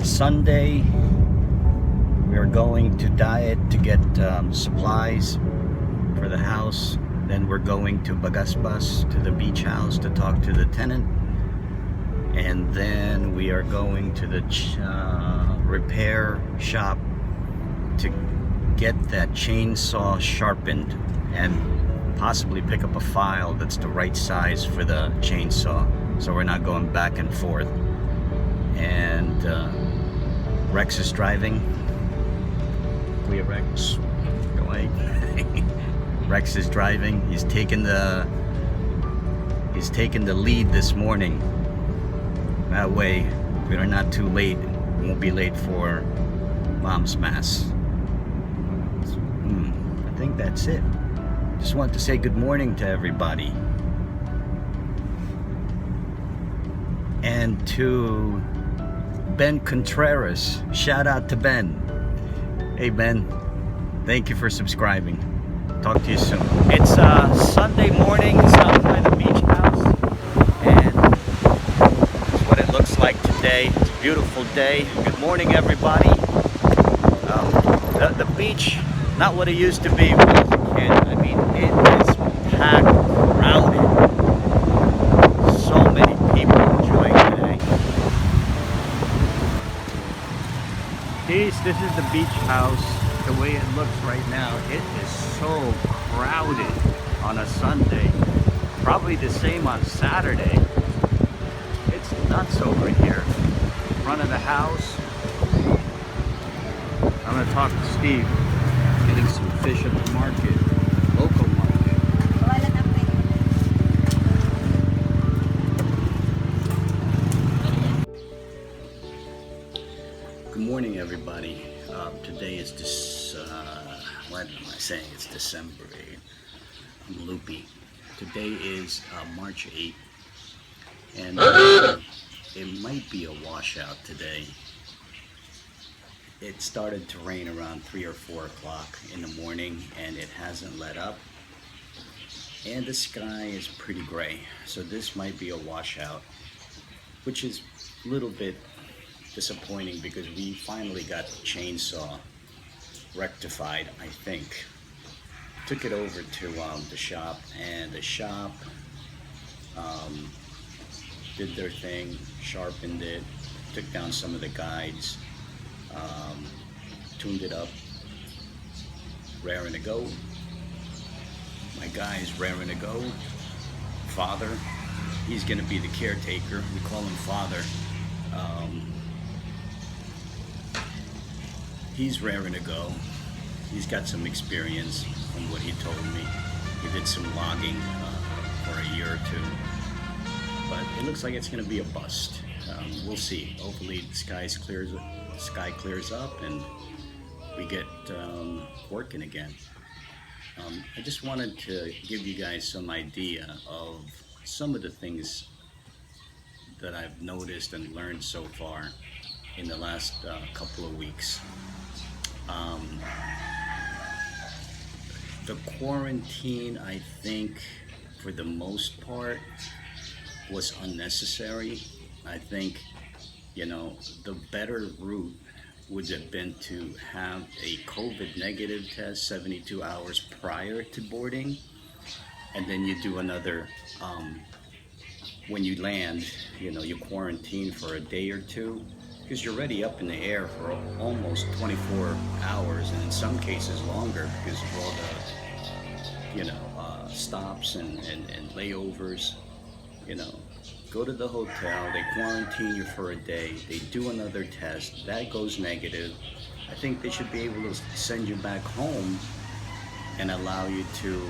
Sunday, we are going to diet to get supplies for the house. Then we're going to Bagaspas, to the beach house, to talk to the tenant. And then we are going to the repair shop to get that chainsaw sharpened and possibly pick up a file that's the right size for the chainsaw, so we're not going back and forth. And Rex is driving. Kuya Rex, go away. Rex is driving. He's taking the lead this morning. That way we are not too late. We won't be late for Mom's Mass. I think that's it. Just want to say good morning to everybody. And to Ben Contreras, shout out to Ben. Hey Ben, thank you for subscribing. Talk to you soon. It's Sunday morning, it's out by the beach house, and that's what it looks like today. It's a beautiful day. Good morning, everybody. The beach, not what it used to be when I was a kid. I mean, it is packed, crowded. So many people enjoying today. This is the beach house. The way it looks right now, it is so crowded on a Sunday. Probably the same on Saturday. It's nuts over here. Front of the house. I'm gonna talk to Steve. Getting some fish at the market, local market. Good morning, everybody. Today is what am I saying? It's December 8th. I'm loopy. Today is March 8th, and it might be a washout today. It started to rain around 3 or 4 o'clock in the morning, and it hasn't let up. And the sky is pretty gray, so this might be a washout, which is a little bit disappointing because we finally got the chainsaw rectified, I think. Took it over to the shop, and the shop did their thing, sharpened it, took down some of the guides, tuned it up, raring to go. My guy is raring to go. Father, he's gonna be the caretaker. We call him Father. He's raring to go. He's got some experience from what he told me. He did some logging for a year or two, but it looks like it's gonna be a bust. We'll see. Hopefully the sky clears up and we get working again. I just wanted to give you guys some idea of some of the things that I've noticed and learned so far in the last couple of weeks. The quarantine, I think, for the most part, was unnecessary. I think, the better route would have been to have a COVID negative test 72 hours prior to boarding, and then you do another, when you land, you quarantine for a day or two, because you're already up in the air for almost 24 hours, and in some cases longer, because of all the, stops and layovers. Go to the hotel, they quarantine you for a day, they do another test, that goes negative. I think they should be able to send you back home and allow you to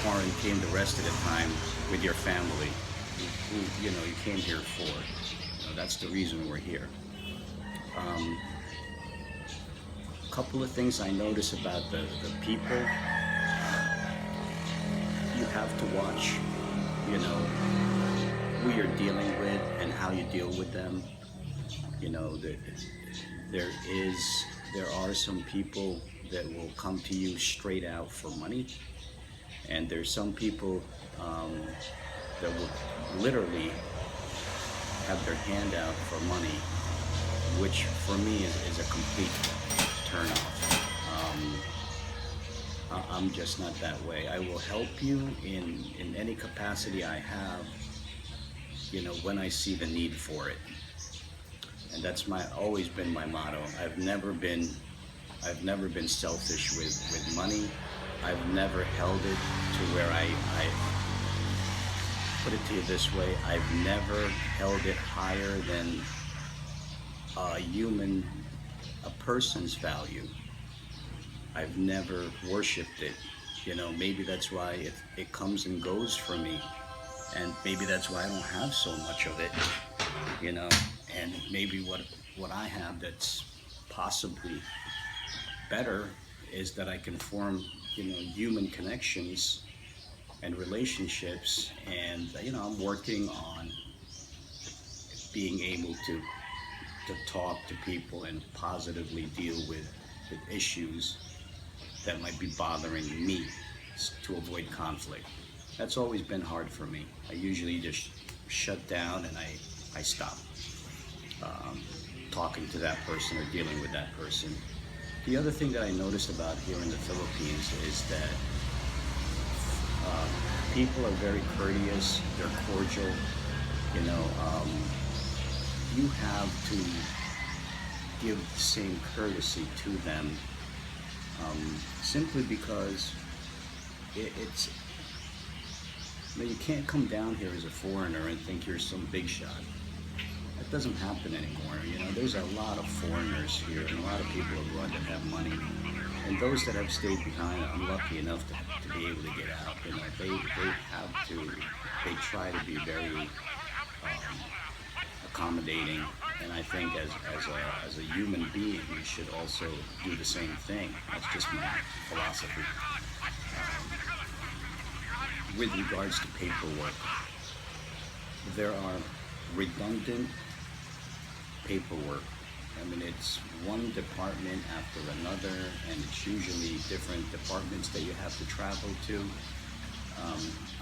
quarantine the rest of the time with your family, who you came here for. That's the reason we're here. A couple of things I notice about the people. You have to watch, who you're dealing with and how you deal with them. There are some people that will come to you straight out for money, and there's some people that will literally have their hand out for money which for me is a complete turnoff. I'm just not that way. I will help you in any capacity I have, when I see the need for it. And that's always been my motto. I've never been selfish with money. I've never held it to where I put it to you this way, I've never held it higher than a person's value. I've never worshipped it. Maybe that's why it comes and goes for me. And maybe that's why I don't have so much of it, and maybe what I have that's possibly better is that I can form, human connections and relationships, and I'm working on being able to talk to people and positively deal with issues that might be bothering me to avoid conflict. That's always been hard for me. I usually just shut down and I stop talking to that person or dealing with that person. The other thing that I noticed about here in the Philippines is that people are very courteous, they're cordial, you have to give the same courtesy to them, simply because you can't come down here as a foreigner and think you're some big shot. That doesn't happen anymore. There's a lot of foreigners here and a lot of people abroad that have money. And those that have stayed behind, I'm lucky enough to be able to get out. They try to be very accommodating. And I think as a human being, you should also do the same thing. That's just my philosophy. With regards to paperwork, there are redundant paperwork. It's one department after another, and it's usually different departments that you have to travel to.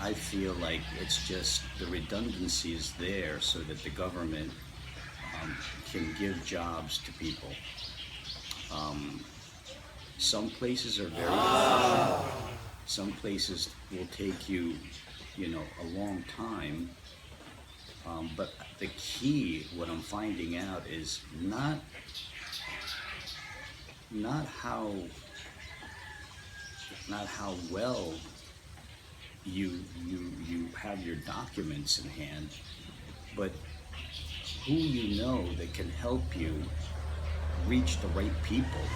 I feel like it's just the redundancy is there so that the government can give jobs to people. Some places are very efficient. Some places will take you, a long time. But the key, what I'm finding out, is not how well you have your documents in hand, but who that can help you reach the right people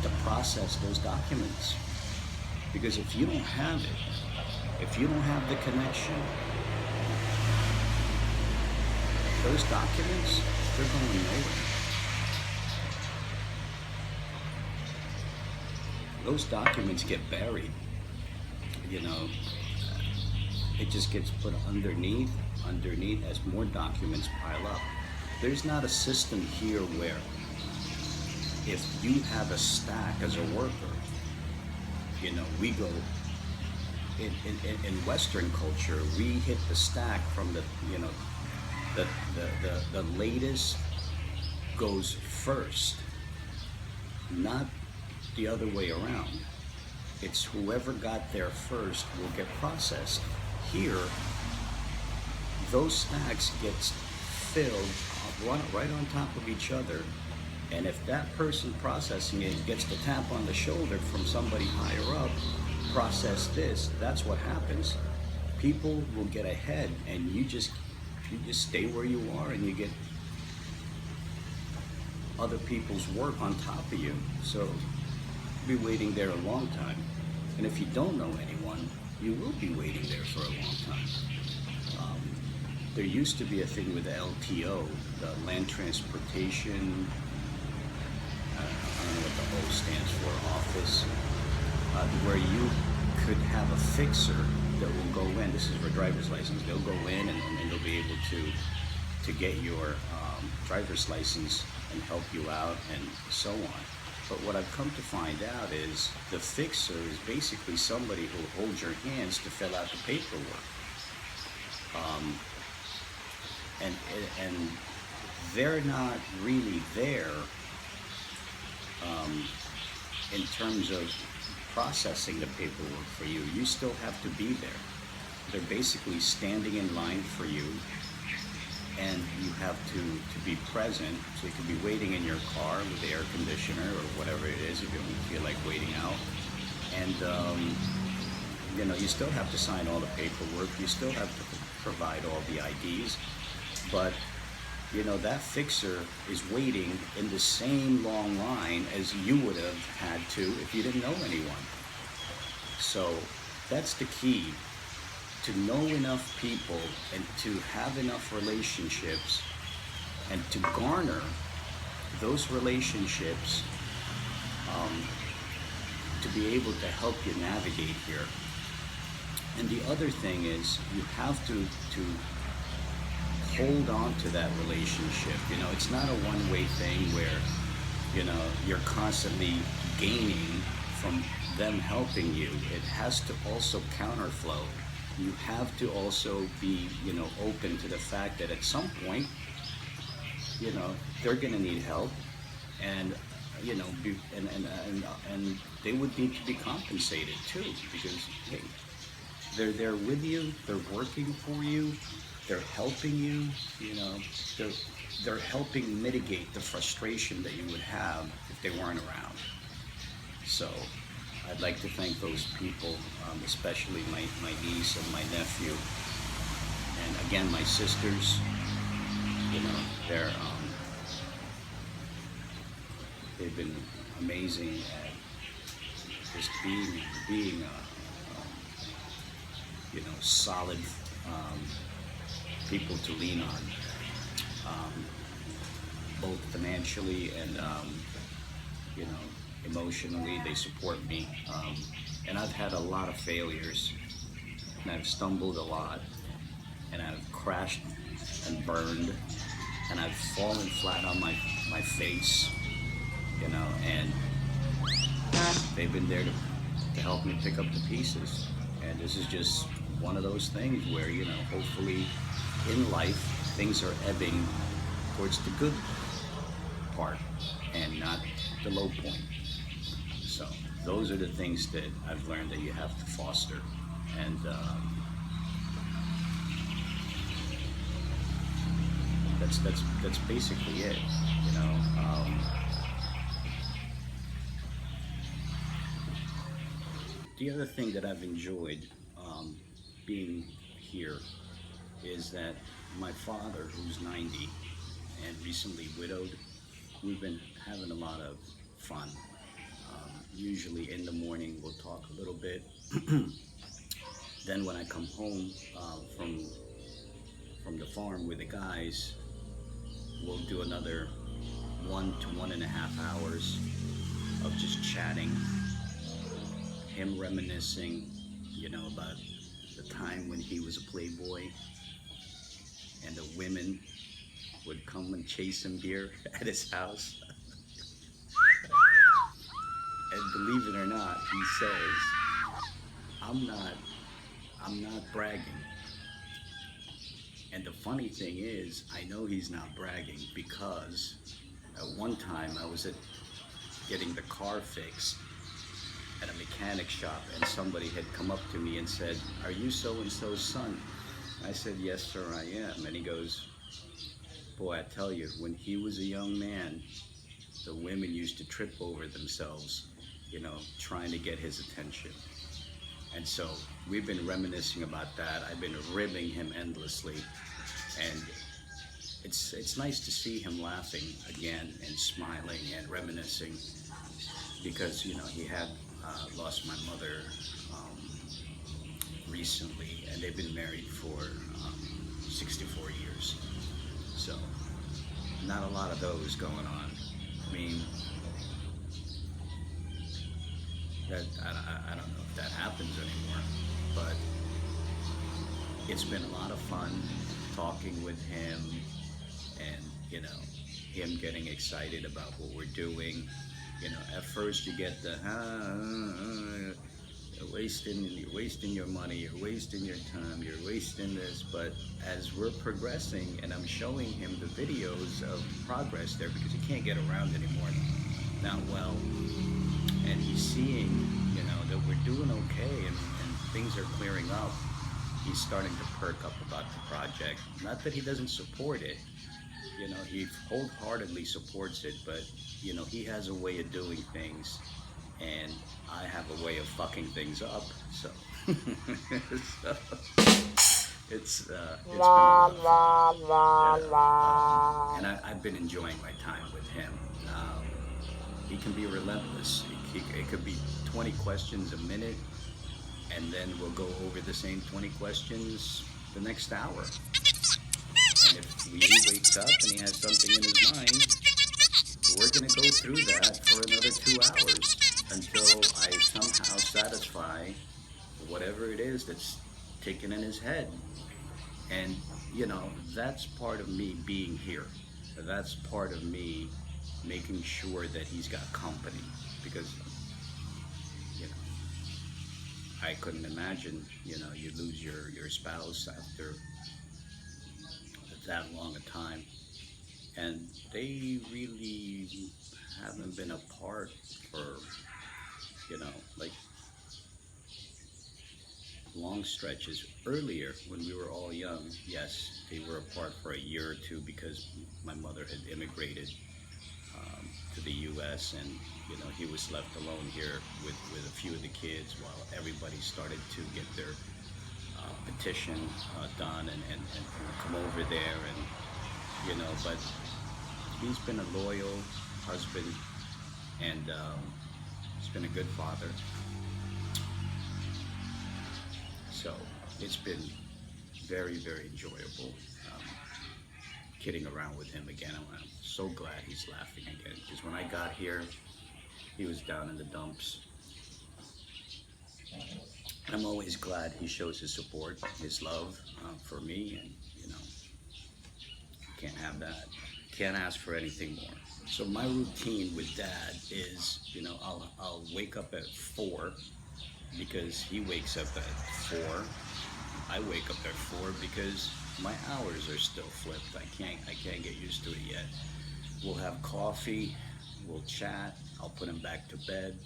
to process those documents. Because if you don't have it, if you don't have the connection, those documents, they're going nowhere. Those documents get buried. It just gets put underneath as more documents pile up. There's not a system here where if you have a stack as a worker, we go, in Western culture, we hit the stack from the latest goes first, not the other way around. It's whoever got there first will get processed. Here, those stacks gets filled right on top of each other, and if that person processing it gets the tap on the shoulder from somebody higher up, process this, that's what happens. People will get ahead, and you just stay where you are, and you get other people's work on top of you. So you'll be waiting there a long time. And if you don't know anyone, you will be waiting there for a long time. There used to be a thing with the LTO, the Land Transportation, I don't know what the O stands for, office, where you could have a fixer that will go in. This is for driver's license. They'll go in and they'll be able to get your driver's license and help you out and so on. But what I've come to find out is the fixer is basically somebody who holds your hands to fill out the paperwork. And they're not really there um, in terms of processing the paperwork for you. You still have to be there. They're basically standing in line for you, and you have to be present. So you could be waiting in your car with the air conditioner or whatever it is if you don't feel like waiting out. And you still have to sign all the paperwork. You still have to provide all the IDs. But that fixer is waiting in the same long line as you would have had to if you didn't know anyone. So that's the key, to know enough people and to have enough relationships and to garner those relationships to be able to help you navigate here. And the other thing is you have to hold on to that relationship. It's not a one-way thing where you're constantly gaining from them helping you. It has to also counterflow. You have to also be open to the fact that at some point they're going to need help, and and they would need to be compensated too, because hey, they're there with you, they're working for you, they're helping you, they're helping mitigate the frustration that you would have if they weren't around. So I'd like to thank those people, especially my niece and my nephew, and again my sisters. They're they've been amazing at just being solid people to lean on, both financially and emotionally. They support me, and I've had a lot of failures, and I've stumbled a lot, and I've crashed and burned, and I've fallen flat on my face, and they've been there to help me pick up the pieces. And this is just one of those things where hopefully in life things are ebbing towards the good part and not the low point. So those are the things that I've learned that you have to foster. And that's basically it. The other thing that I've enjoyed being here is that my father, who's 90 and recently widowed, we've been having a lot of fun. Usually in the morning we'll talk a little bit. Then when I come home from the farm with the guys, we'll do another 1 to 1.5 hours of just chatting, him reminiscing, about the time when he was a playboy and the women would come and chase him here at his house. And believe it or not, he says, I'm not bragging. And the funny thing is, I know he's not bragging, because at one time I was getting the car fixed at a mechanic shop, and somebody had come up to me and said, "Are you so-and-so's son?" I said, "Yes, sir, I am." And he goes, "Boy, I tell you, when he was a young man, the women used to trip over themselves, trying to get his attention." And so we've been reminiscing about that. I've been ribbing him endlessly, and it's nice to see him laughing again and smiling and reminiscing, because he had lost my mother recently, and they've been married for 64 years. So not a lot of those going on. I mean, that I don't know if that happens anymore, but it's been a lot of fun talking with him, and him getting excited about what we're doing. At first you get the you're wasting your money, you're wasting your time, you're wasting this. But as we're progressing, and I'm showing him the videos of progress there, because he can't get around anymore now, well, and he's seeing, you know, that we're doing okay, and things are clearing up. He's starting to perk up about the project. Not that he doesn't support it, you know, he wholeheartedly supports it, but you know, he has a way of doing things, and I have a way of fucking things up. So, so it's been a lot of fun. Yeah. And I've been enjoying my time with him. He can be relentless. It could be 20 questions a minute, and then we'll go over the same 20 questions the next hour. And if he wakes up and he has something in his mind, we're going to go through that for another 2 hours until I somehow satisfy whatever it is that's taken in his head. And, you know, that's part of me being here. That's part of me making sure that he's got company. Because, you know, I couldn't imagine, you know, you lose your spouse after that long a time. And they really haven't been apart for, you know, like long stretches. Earlier, when we were all young, yes, they were apart for a year or two because my mother had immigrated to the U.S. and, you know, he was left alone here with a few of the kids while everybody started to get their petition done and come over there, and, you know, but he's been a loyal husband, and he's been a good father. So it's been very, very enjoyable kidding around with him again. I'm so glad he's laughing again, because when I got here, he was down in the dumps. And I'm always glad he shows his support, his love for me, and, you know, can't have that. Can't ask for anything more. So my routine with Dad is, you know, I'll wake up at 4 because he wakes up at 4. I wake up at 4 because my hours are still flipped. I can't get used to it yet. We'll have coffee, we'll chat, I'll put him back to bed.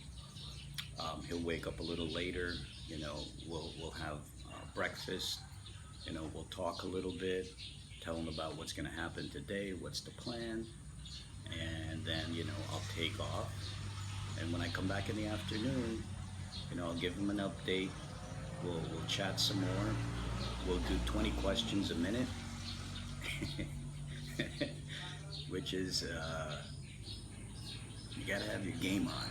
He'll wake up a little later, you know, we'll have breakfast, you know, we'll talk a little bit, tell him about what's gonna happen today, what's the plan, and then, you know, I'll take off. And when I come back in the afternoon, you know, I'll give him an update, we'll chat some more, we'll do 20 questions a minute, which is, you gotta have your game on.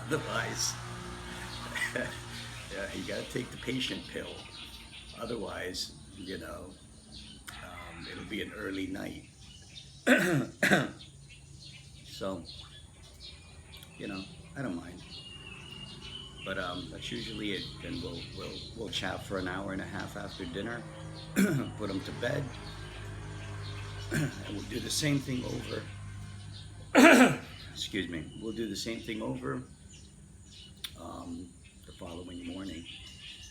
Otherwise, yeah, you gotta take the patient pill. Otherwise, you know, it'll be an early night. So, you know, I don't mind. But that's usually it. Then we'll chat for an hour and a half after dinner, put him to bed, and we'll do the same thing over. Excuse me. We'll do the same thing over the following morning.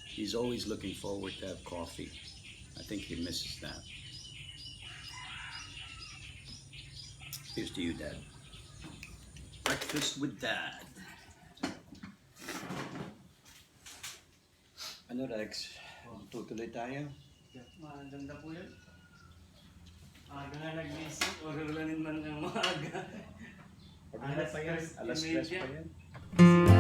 He's always looking forward to have coffee. I think he misses that. Here's to you, Dad. Breakfast with Dad. Ano, Rex? Tutuloy tayo? Maganda po yun. Aga na nag-isip, orulanin man ng maaga. Alas 3 pa yan.